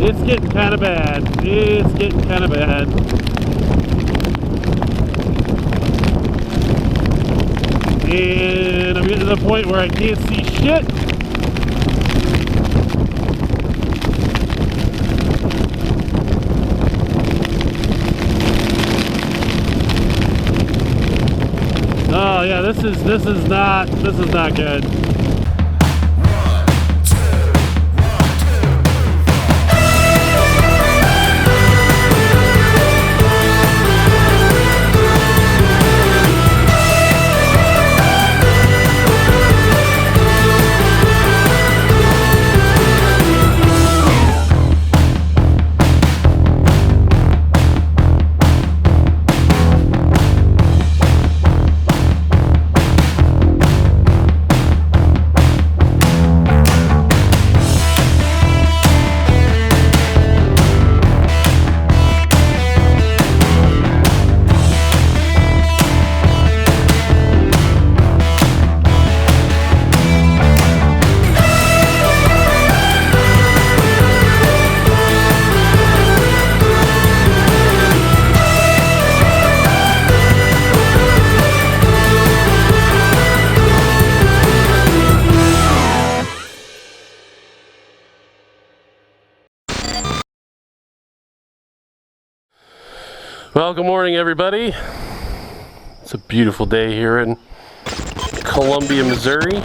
It's getting kind of bad. It's getting kind of bad. And I'm getting to the point where I can't see shit. Oh yeah, this is not good. Well, good morning, everybody. It's a beautiful day here in Columbia, Missouri.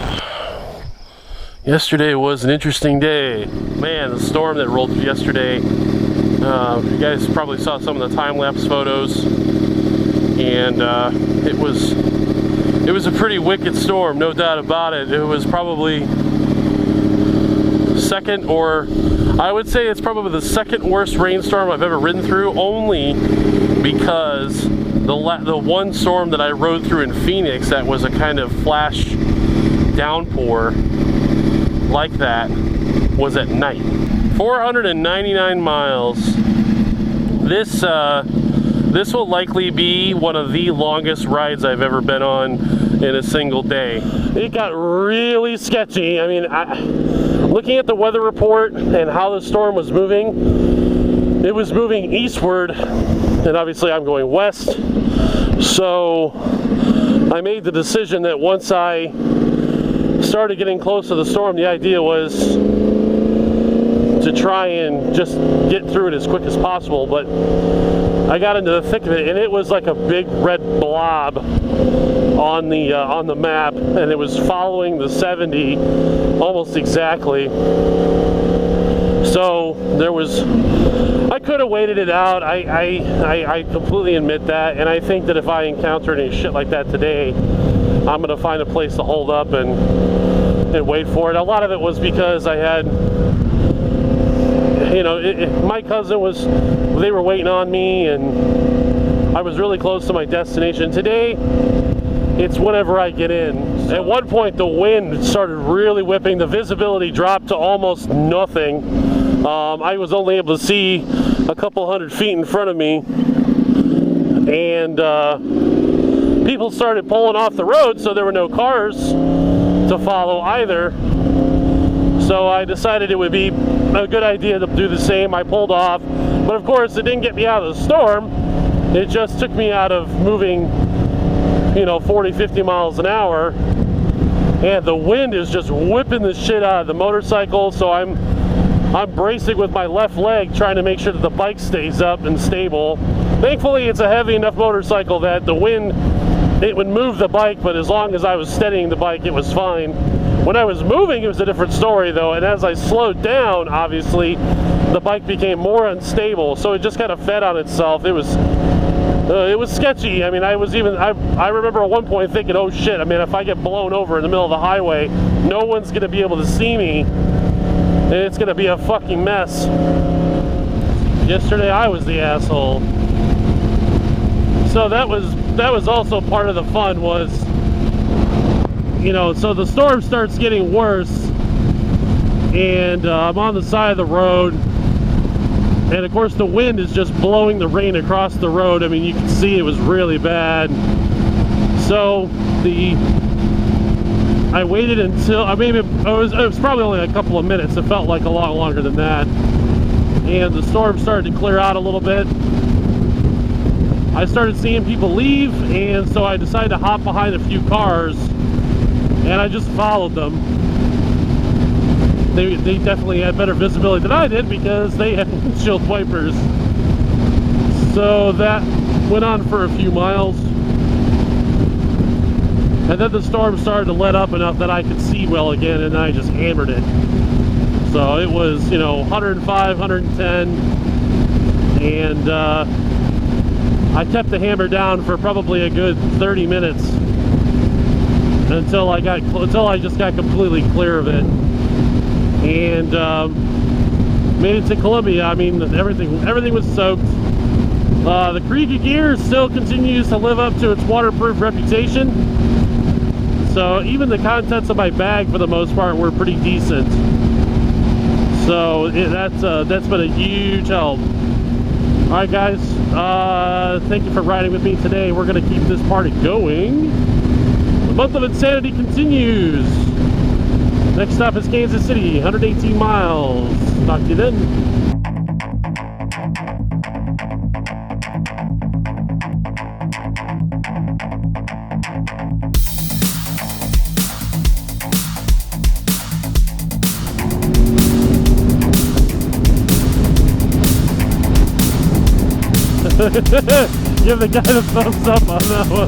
Yesterday was an interesting day. Man, the storm that rolled through yesterday. You guys probably saw some of the time-lapse photos, and it was a pretty wicked storm, no doubt about it. It was probably second, or I would say it's probably the second worst rainstorm I've ever ridden through, only because the one storm that I rode through in Phoenix that was a kind of flash downpour like that was at night. 499 miles. This will likely be one of the longest rides I've ever been on in a single day. It got really sketchy. I mean, looking at the weather report and how the storm was moving, it was moving eastward, and obviously I'm going west. So I made the decision that once I started getting close to the storm, the idea was to try and just get through it as quick as possible. But I got into the thick of it, and it was like a big red blob on the map, and it was following the 70 almost exactly. So I could have waited it out. I completely admit that, and I think that if I encounter any shit like that today, I'm gonna find a place to hold up and wait for it. A lot of it was because I had, you know, my cousin they were waiting on me, and I was really close to my destination. Today, it's whenever I get in. At one point, the wind started really whipping. The visibility dropped to almost nothing. I was only able to see a couple hundred feet in front of me, and people started pulling off the road, so there were no cars to follow either. So I decided it would be a good idea to do the same. I pulled off, but of course it didn't get me out of the storm. It just took me out of moving, you know, 40, 50 miles an hour, and the wind is just whipping the shit out of the motorcycle. So I'm bracing with my left leg, trying to make sure that the bike stays up and stable. Thankfully, it's a heavy enough motorcycle that the wind, it would move the bike, but as long as I was steadying the bike, it was fine. When I was moving, it was a different story though, and as I slowed down, obviously, the bike became more unstable, so it just kind of fed on itself. It was sketchy. I mean, I remember at one point thinking, oh shit, I mean, if I get blown over in the middle of the highway, no one's going to be able to see me, and it's going to be a fucking mess. Yesterday, I was the asshole. So that was also part of the fun, was, you know, so the storm starts getting worse, and I'm on the side of the road, and of course the wind is just blowing the rain across the road. I mean, you can see it was really bad. So I waited until, it was probably only a couple of minutes. It felt like a lot longer than that. and the storm started to clear out a little bit, I started seeing people leave, and so I decided to hop behind a few cars, and I just followed them. They definitely had better visibility than I did because they had windshield wipers. So that went on for a few miles, and then the storm started to let up enough that I could see well again, and I just hammered it. So it was, 105, 110, and I kept the hammer down for probably a good 30 minutes until I just got completely clear of it, and made it to Columbia. I mean, everything was soaked. The Kriega gear still continues to live up to its waterproof reputation, so even the contents of my bag for the most part were pretty decent. So that's been a huge help. Alright guys, thank you for riding with me today. We're going to keep this party going. The month of insanity continues. Next stop is Kansas City, 118 miles. Talk to you then. Give the guy the thumbs up on that one.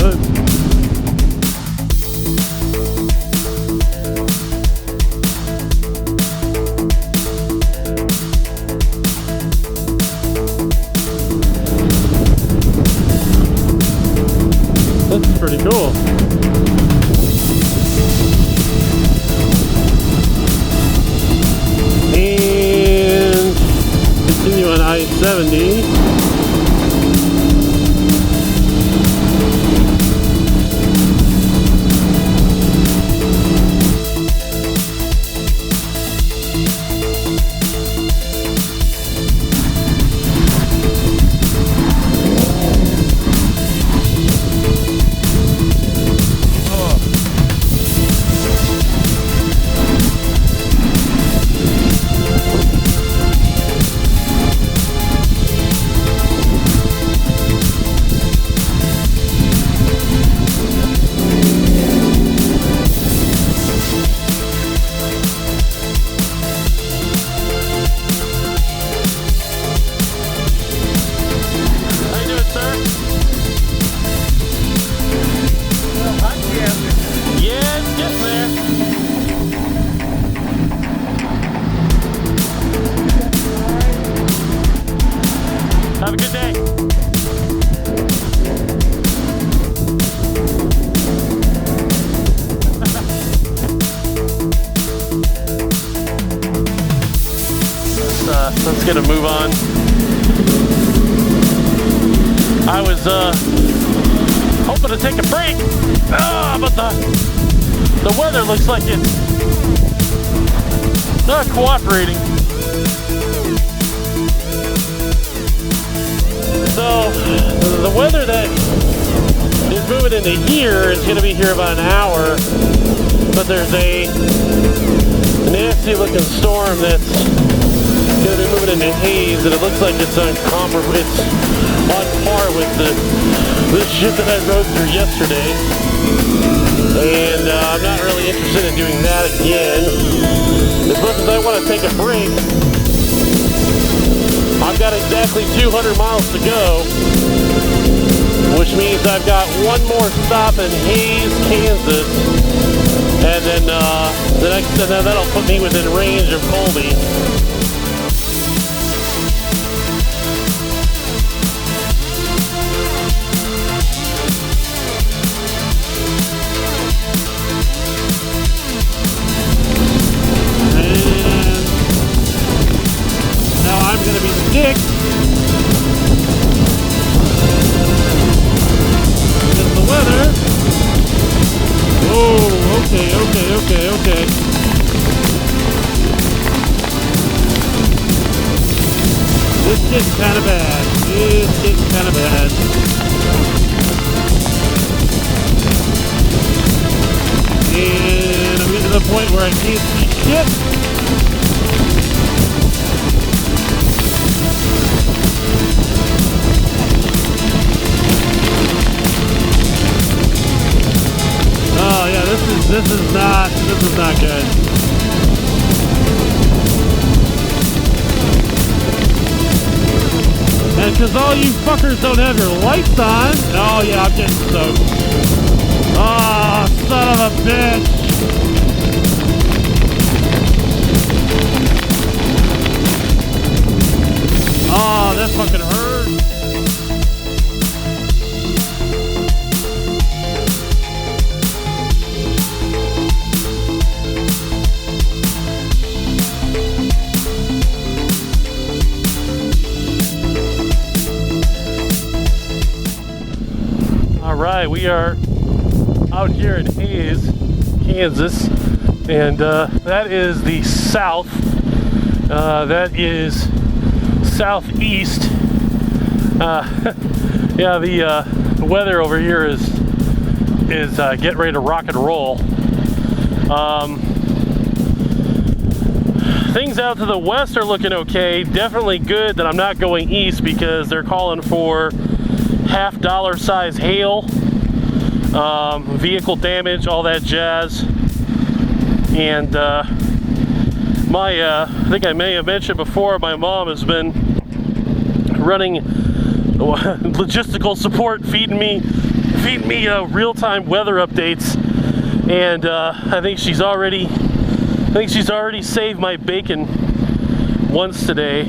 That's pretty cool. And continue on I-70. Have a good day. Let's get a move on. I was hoping to take a break, but the weather looks like it's not cooperating. So the weather that is moving into here is going to be here about an hour, but there's a nasty looking storm that's going to be moving into haze, and it looks like it's on par with the shit that I rode through yesterday, and I'm not really interested in doing that again. As much as I want to take a break, I've got exactly 200 miles to go, which means I've got one more stop in Hays, Kansas, and then that'll put me within range of Colby. Dick. Because the weather. Oh, okay. It's getting kind of bad. And I'm getting to the point where I can't see shit. because all you fuckers don't have your lights on. Oh yeah, I'm getting soaked. Oh, son of a bitch. Oh, that fucking hurts. All right, we are out here in Hayes, Kansas, and that is the south. That is southeast. Yeah, the weather over here is getting ready to rock and roll. Things out to the west are looking okay. Definitely good that I'm not going east because they're calling for $half size hail, vehicle damage, all that jazz. And I think I may have mentioned before, my mom has been running logistical support, feeding me real-time weather updates, and I think she's already saved my bacon once today.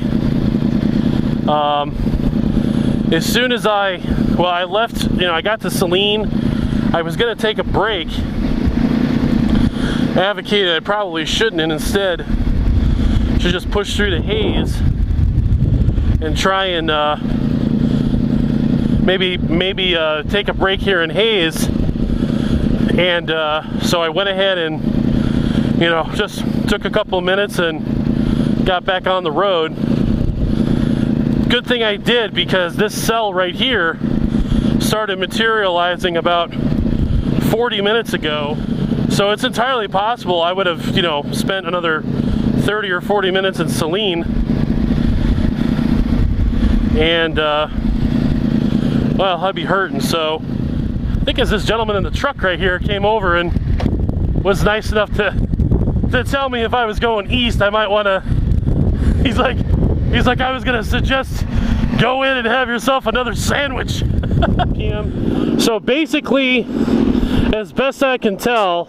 As soon as I left, I got to Saline. I was gonna take a break. Advocated I probably shouldn't, and instead should just push through the Hayes and try and maybe take a break here in Hayes. And so I went ahead and just took a couple of minutes and got back on the road. Good thing I did, because this cell right here started materializing about 40 minutes ago. So it's entirely possible I would have, spent another 30 or 40 minutes in Saline. And, well, I'd be hurting. So I think as this gentleman in the truck right here came over and was nice enough to tell me if I was going east, I might want to, he's like, I was going to suggest go in and have yourself another sandwich. So basically, as best I can tell,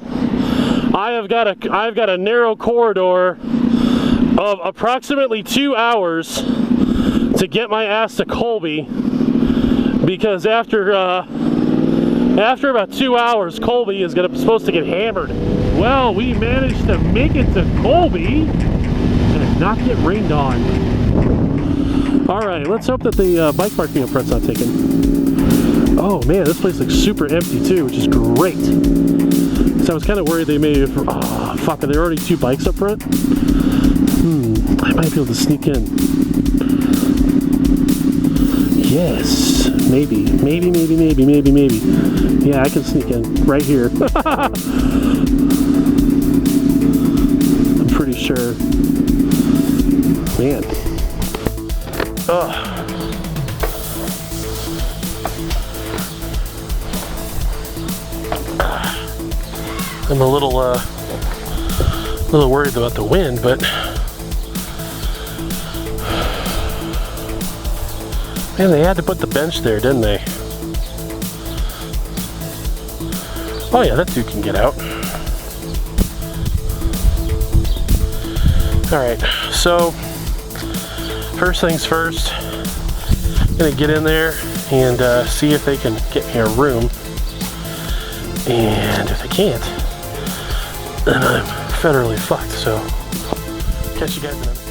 I've got a narrow corridor of approximately 2 hours to get my ass to Colby, because after about 2 hours, Colby is supposed to get hammered. Well, we managed to make it to Colby and not get rained on. All right, let's hope that the bike parking up front's not taken. Oh man, this place looks super empty too, which is great. So I was kind of worried they may have, oh fuck, are there already 2 bikes up front? I might be able to sneak in. Yes, maybe. Yeah, I can sneak in right here. I'm pretty sure. Man. Ugh. I'm a little worried about the wind, but man, they had to put the bench there, didn't they? Oh yeah, that dude can get out. Alright, so first things first, I'm gonna get in there and see if they can get me a room. And if they can't, then I'm federally fucked, so catch you guys in a minute.